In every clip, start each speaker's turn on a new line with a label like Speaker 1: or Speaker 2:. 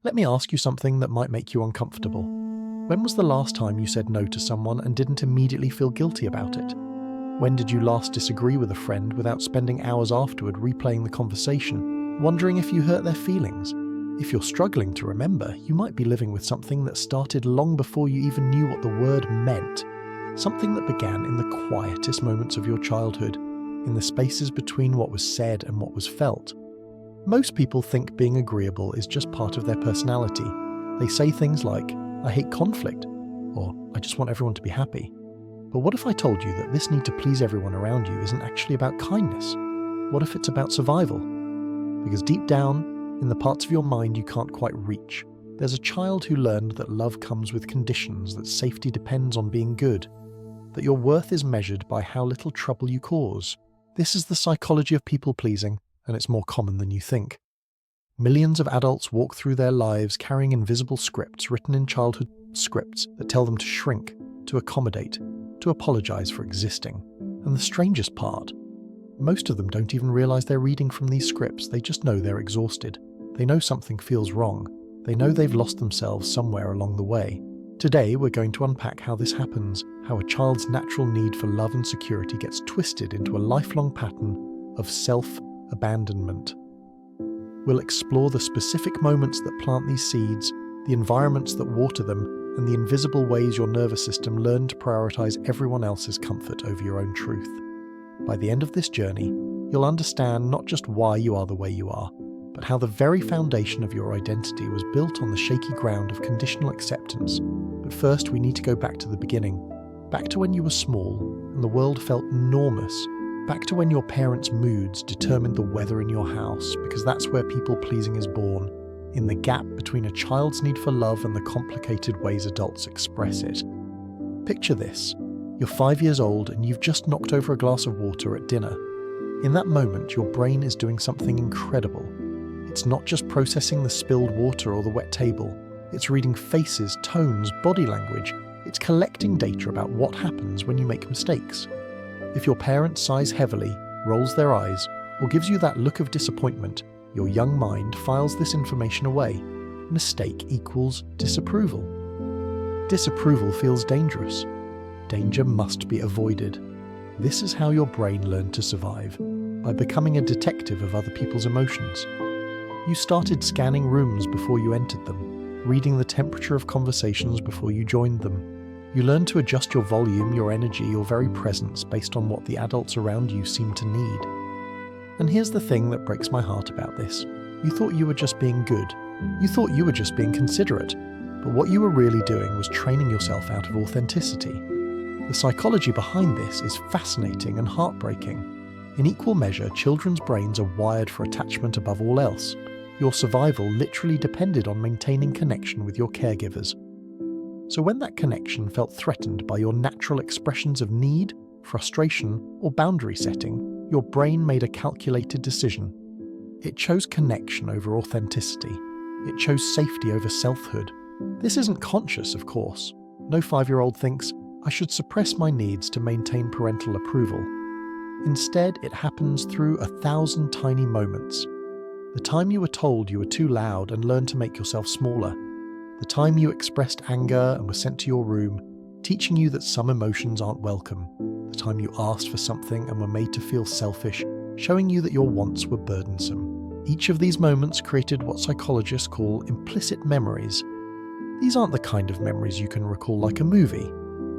Speaker 1: Let me ask you something that might make you uncomfortable. When was the last time you said no to someone and didn't immediately feel guilty about it? When did you last disagree with a friend without spending hours afterward replaying the conversation, wondering if you hurt their feelings? If you're struggling to remember, you might be living with something that started long before you even knew what the word meant. Something that began in the quietest moments of your childhood, in the spaces between what was said and what was felt. Most people think being agreeable is just part of their personality. They say things like, "I hate conflict," or "I just want everyone to be happy." But what if I told you that this need to please everyone around you isn't actually about kindness? What if it's about survival? Because deep down, in the parts of your mind you can't quite reach, there's a child who learned that love comes with conditions, that safety depends on being good, that your worth is measured by how little trouble you cause. This is the psychology of people-pleasing, and it's more common than you think. Millions of adults walk through their lives carrying invisible scripts written in childhood, scripts that tell them to shrink, to accommodate, to apologize for existing. And the strangest part, most of them don't even realize they're reading from these scripts. They just know they're exhausted. They know something feels wrong. They know they've lost themselves somewhere along the way. Today, we're going to unpack how this happens, how a child's natural need for love and security gets twisted into a lifelong pattern of self-abandonment. We'll explore the specific moments that plant these seeds, the environments that water them, and the invisible ways your nervous system learned to prioritize everyone else's comfort over your own truth. By the end of this journey, you'll understand not just why you are the way you are, but how the very foundation of your identity was built on the shaky ground of conditional acceptance. But first, we need to go back to the beginning, back to when you were small and the world felt enormous, back to when your parents' moods determined the weather in your house, because that's where people-pleasing is born, in the gap between a child's need for love and the complicated ways adults express it. Picture this. You're 5 years old and you've just knocked over a glass of water at dinner. In that moment, your brain is doing something incredible. It's not just processing the spilled water or the wet table. It's reading faces, tones, body language. It's collecting data about what happens when you make mistakes. If your parent sighs heavily, rolls their eyes, or gives you that look of disappointment, your young mind files this information away. Mistake equals disapproval. Disapproval feels dangerous. Danger must be avoided. This is how your brain learned to survive, by becoming a detective of other people's emotions. You started scanning rooms before you entered them, reading the temperature of conversations before you joined them. You learned to adjust your volume, your energy, your very presence based on what the adults around you seemed to need. And here's the thing that breaks my heart about this. You thought you were just being good. You thought you were just being considerate. But what you were really doing was training yourself out of authenticity. The psychology behind this is fascinating and heartbreaking. In equal measure, children's brains are wired for attachment above all else. Your survival literally depended on maintaining connection with your caregivers. So when that connection felt threatened by your natural expressions of need, frustration, or boundary setting, your brain made a calculated decision. It chose connection over authenticity. It chose safety over selfhood. This isn't conscious, of course. No 5-year-old thinks, "I should suppress my needs to maintain parental approval." Instead, it happens through 1,000 tiny moments. The time you were told you were too loud and learned to make yourself smaller. The time you expressed anger and were sent to your room, teaching you that some emotions aren't welcome. The time you asked for something and were made to feel selfish, showing you that your wants were burdensome. Each of these moments created what psychologists call implicit memories. These aren't the kind of memories you can recall like a movie.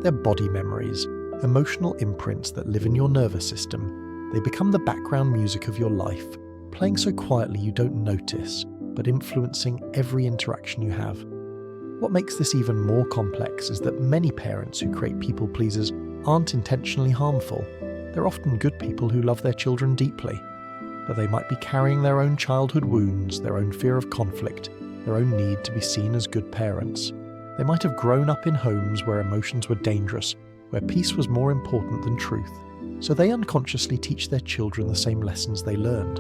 Speaker 1: They're body memories, emotional imprints that live in your nervous system. They become the background music of your life, playing so quietly you don't notice, but influencing every interaction you have. What makes this even more complex is that many parents who create people pleasers aren't intentionally harmful. They're often good people who love their children deeply, but they might be carrying their own childhood wounds, their own fear of conflict, their own need to be seen as good parents. They might have grown up in homes where emotions were dangerous, where peace was more important than truth, so they unconsciously teach their children the same lessons they learned.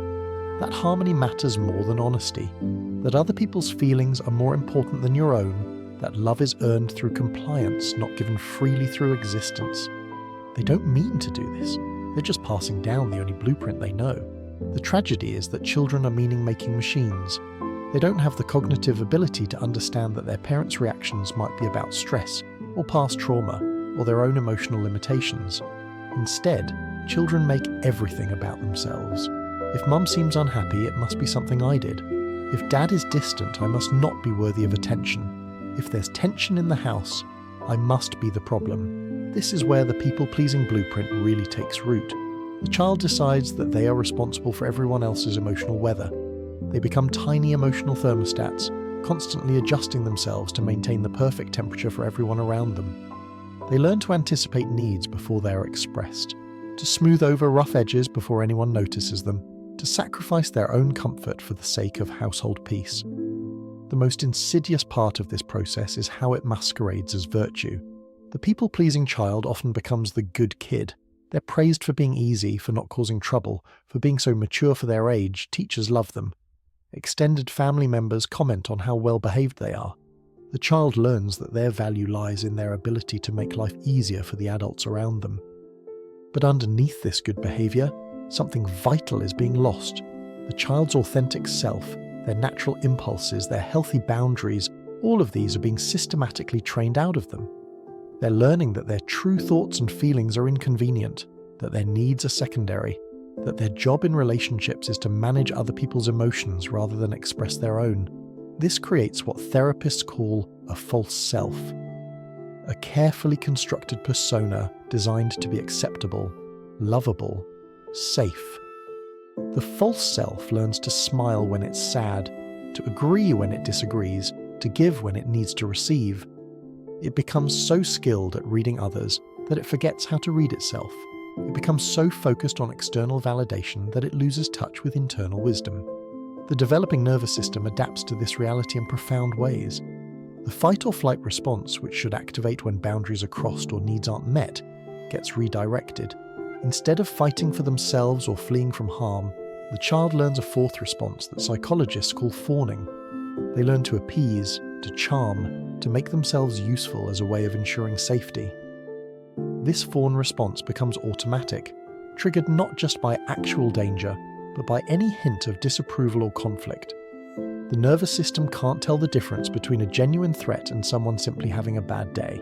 Speaker 1: That harmony matters more than honesty, that other people's feelings are more important than your own, that love is earned through compliance, not given freely through existence. They don't mean to do this, they're just passing down the only blueprint they know. The tragedy is that children are meaning-making machines. They don't have the cognitive ability to understand that their parents' reactions might be about stress, or past trauma, or their own emotional limitations. Instead, children make everything about themselves. If mum seems unhappy, it must be something I did. If dad is distant, I must not be worthy of attention. If there's tension in the house, I must be the problem. This is where the people-pleasing blueprint really takes root. The child decides that they are responsible for everyone else's emotional weather. They become tiny emotional thermostats, constantly adjusting themselves to maintain the perfect temperature for everyone around them. They learn to anticipate needs before they are expressed, to smooth over rough edges before anyone notices them, to sacrifice their own comfort for the sake of household peace. The most insidious part of this process is how it masquerades as virtue. The people-pleasing child often becomes the good kid. They're praised for being easy, for not causing trouble, for being so mature for their age. Teachers love them. Extended family members comment on how well behaved they are. The child learns that their value lies in their ability to make life easier for the adults around them. But underneath this good behavior, something vital is being lost. The child's authentic self, their natural impulses, their healthy boundaries, all of these are being systematically trained out of them. They're learning that their true thoughts and feelings are inconvenient, that their needs are secondary, that their job in relationships is to manage other people's emotions rather than express their own. This creates what therapists call a false self, a carefully constructed persona designed to be acceptable, lovable, safe. The false self learns to smile when it's sad, to agree when it disagrees, to give when it needs to receive. It becomes so skilled at reading others that it forgets how to read itself. It becomes so focused on external validation that it loses touch with internal wisdom. The developing nervous system adapts to this reality in profound ways. The fight or flight response, which should activate when boundaries are crossed or needs aren't met, gets redirected. Instead of fighting for themselves or fleeing from harm, the child learns a fourth response that psychologists call fawning. They learn to appease, to charm, to make themselves useful as a way of ensuring safety. This fawn response becomes automatic, triggered not just by actual danger, but by any hint of disapproval or conflict. The nervous system can't tell the difference between a genuine threat and someone simply having a bad day.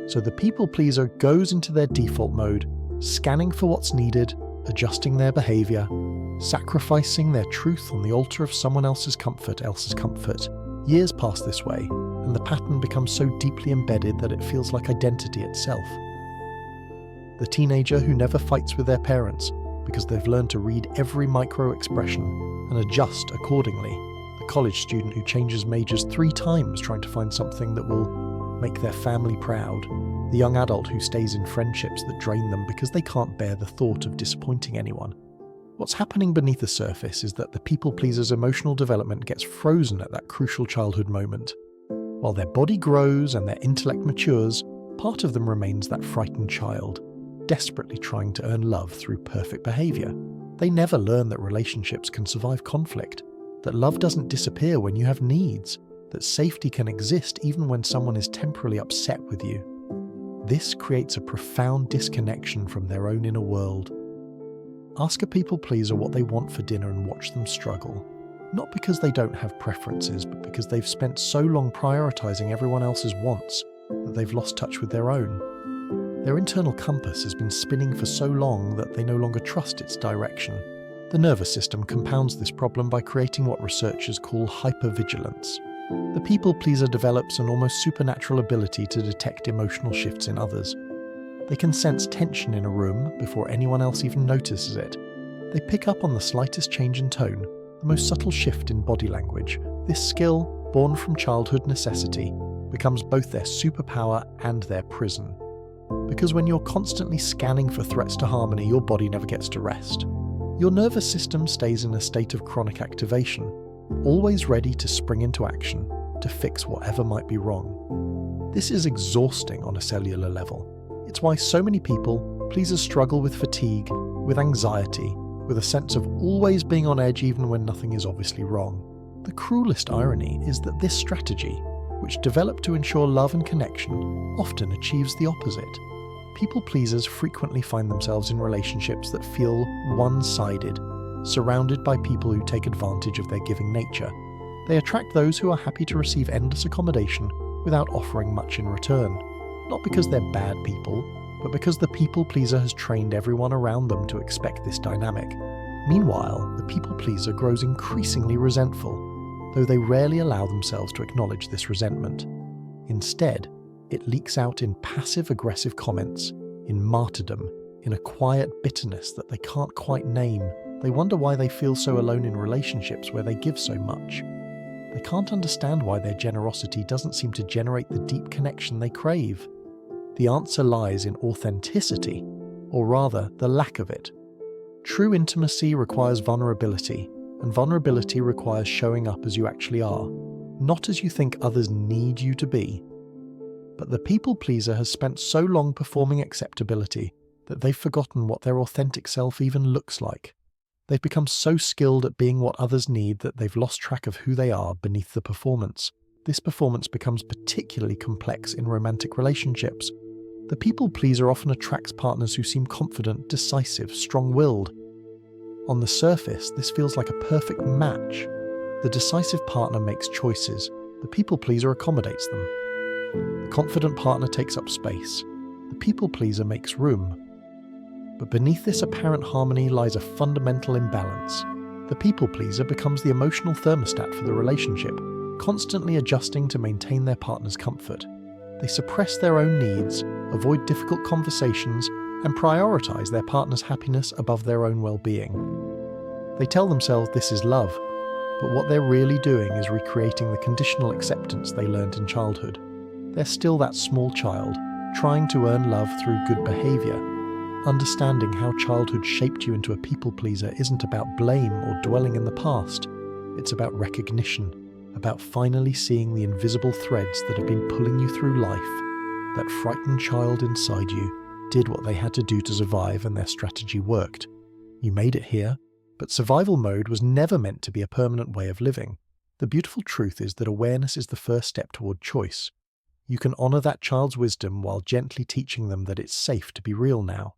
Speaker 1: So the people pleaser goes into their default mode, scanning for what's needed, adjusting their behavior, sacrificing their truth on the altar of someone else's comfort. Years pass this way, and the pattern becomes so deeply embedded that it feels like identity itself. The teenager who never fights with their parents because they've learned to read every micro-expression and adjust accordingly. The college student who changes majors 3 times trying to find something that will make their family proud. The young adult who stays in friendships that drain them because they can't bear the thought of disappointing anyone. What's happening beneath the surface is that the people pleaser's emotional development gets frozen at that crucial childhood moment. While their body grows and their intellect matures, part of them remains that frightened child, desperately trying to earn love through perfect behavior. They never learn that relationships can survive conflict, that love doesn't disappear when you have needs, that safety can exist even when someone is temporarily upset with you. This creates a profound disconnection from their own inner world. Ask a people pleaser what they want for dinner and watch them struggle. Not because they don't have preferences, but because they've spent so long prioritizing everyone else's wants that they've lost touch with their own. Their internal compass has been spinning for so long that they no longer trust its direction. The nervous system compounds this problem by creating what researchers call hypervigilance. The people pleaser develops an almost supernatural ability to detect emotional shifts in others. They can sense tension in a room before anyone else even notices it. They pick up on the slightest change in tone, the most subtle shift in body language. This skill, born from childhood necessity, becomes both their superpower and their prison. Because when you're constantly scanning for threats to harmony, your body never gets to rest. Your nervous system stays in a state of chronic activation, always ready to spring into action, to fix whatever might be wrong. This is exhausting on a cellular level. It's why so many people pleasers struggle with fatigue, with anxiety, with a sense of always being on edge even when nothing is obviously wrong. The cruelest irony is that this strategy, which developed to ensure love and connection, often achieves the opposite. People pleasers frequently find themselves in relationships that feel one-sided, surrounded by people who take advantage of their giving nature. They attract those who are happy to receive endless accommodation without offering much in return, not because they're bad people, but because the people pleaser has trained everyone around them to expect this dynamic. Meanwhile, the people pleaser grows increasingly resentful, though they rarely allow themselves to acknowledge this resentment. Instead, it leaks out in passive-aggressive comments, in martyrdom, in a quiet bitterness that they can't quite name. They wonder why they feel so alone in relationships where they give so much. They can't understand why their generosity doesn't seem to generate the deep connection they crave. The answer lies in authenticity, or rather, the lack of it. True intimacy requires vulnerability, and vulnerability requires showing up as you actually are, not as you think others need you to be. But the people pleaser has spent so long performing acceptability that they've forgotten what their authentic self even looks like. They've become so skilled at being what others need that they've lost track of who they are beneath the performance. This performance becomes particularly complex in romantic relationships. The people pleaser often attracts partners who seem confident, decisive, strong-willed. On the surface, this feels like a perfect match. The decisive partner makes choices. The people pleaser accommodates them. The confident partner takes up space. The people pleaser makes room. But beneath this apparent harmony lies a fundamental imbalance. The people pleaser becomes the emotional thermostat for the relationship, constantly adjusting to maintain their partner's comfort. They suppress their own needs, avoid difficult conversations, and prioritize their partner's happiness above their own well-being. They tell themselves this is love, but what they're really doing is recreating the conditional acceptance they learned in childhood. They're still that small child, trying to earn love through good behavior. Understanding how childhood shaped you into a people pleaser isn't about blame or dwelling in the past. It's about recognition, about finally seeing the invisible threads that have been pulling you through life. That frightened child inside you did what they had to do to survive, and their strategy worked. You made it here, but survival mode was never meant to be a permanent way of living. The beautiful truth is that awareness is the first step toward choice. You can honor that child's wisdom while gently teaching them that it's safe to be real now.